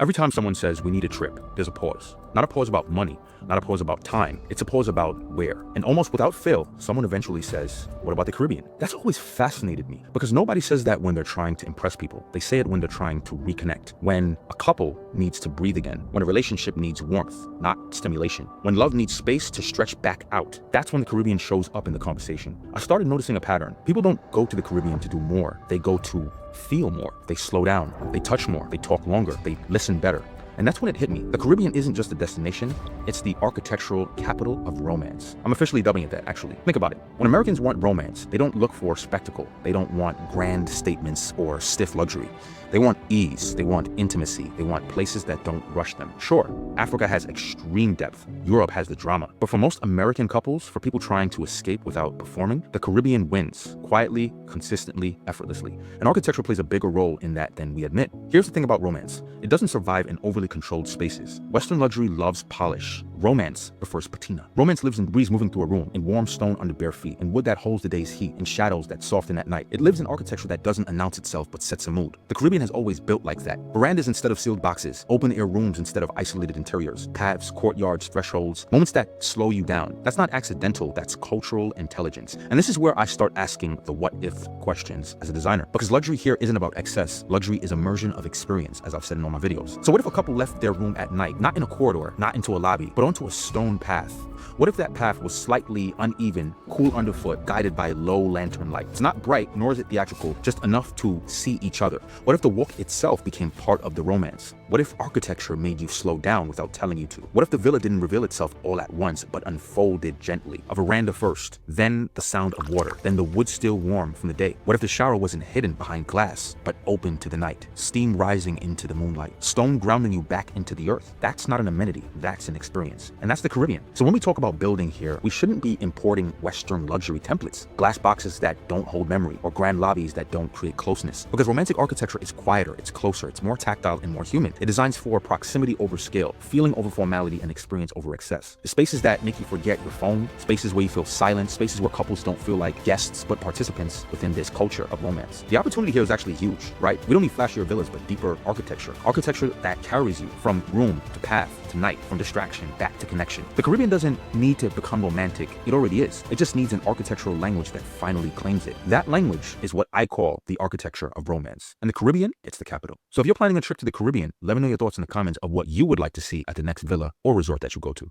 Every time someone says we need a trip, there's a pause. Not a pause about money, not a pause about time. It's a pause about where. And almost without fail, someone eventually says, what about the Caribbean? That's always fascinated me because nobody says that when they're trying to impress people. They say it when they're trying to reconnect. When a couple needs to breathe again. When a relationship needs warmth, not stimulation. When love needs space to stretch back out. That's when the Caribbean shows up in the conversation. I started noticing a pattern. People don't go to the Caribbean to do more. They go to feel more. They slow down. They touch more. They talk longer. They listen better. And that's when it hit me. The Caribbean isn't just a destination, it's the architectural capital of romance. I'm officially dubbing it that, actually. Think about it. When Americans want romance, they don't look for spectacle. They don't want grand statements or stiff luxury. They want ease. They want intimacy. They want places that don't rush them. Sure, Africa has extreme depth. Europe has the drama. But for most American couples, for people trying to escape without performing, the Caribbean wins. Quietly, consistently, effortlessly. And architecture plays a bigger role in that than we admit. Here's the thing about romance. It doesn't survive in overly controlled spaces. Western luxury loves polish. Romance prefers patina. Romance lives in breeze moving through a room, in warm stone under bare feet, in wood that holds the day's heat, in shadows that soften at night. It lives in architecture that doesn't announce itself but sets a mood. The Caribbean has always built like that. Verandas instead of sealed boxes, open-air rooms instead of isolated interiors, paths, courtyards, thresholds, moments that slow you down. That's not accidental, that's cultural intelligence. And this is where I start asking the what-if questions as a designer. Because luxury here isn't about excess. Luxury is immersion of experience, as I've said in all my videos. So what if a couple left their room at night, not in a corridor, not into a lobby, but onto a stone path? What if that path was slightly uneven, cool underfoot, guided by low lantern light? It's not bright, nor is it theatrical, just enough to see each other. What if the walk itself became part of the romance? What if architecture made you slow down without telling you to? What if the villa didn't reveal itself all at once, but unfolded gently? A veranda first, then the sound of water, then the wood still warm from the day. What if the shower wasn't hidden behind glass, but open to the night? Steam rising into the moonlight, stone grounding you back into the earth. That's not an amenity, that's an experience. And that's the Caribbean. So when we talk about building here, we shouldn't be importing Western luxury templates, glass boxes that don't hold memory, or grand lobbies that don't create closeness. Because romantic architecture is quieter, it's closer, it's more tactile and more human. It designs for proximity over scale, feeling over formality, and experience over excess. The spaces that make you forget your phone, spaces where you feel silent, spaces where couples don't feel like guests but participants within this culture of romance. The opportunity here is actually huge, right? We don't need flashier villas, but deeper architecture. Architecture that carries you from room to path to night, from distraction back to connection. The Caribbean doesn't need to become romantic. It already is. It just needs an architectural language that finally claims it. That language is what I call the architecture of romance. And the Caribbean, it's the capital. So if you're planning a trip to the Caribbean, let me know your thoughts in the comments of what you would like to see at the next villa or resort that you go to.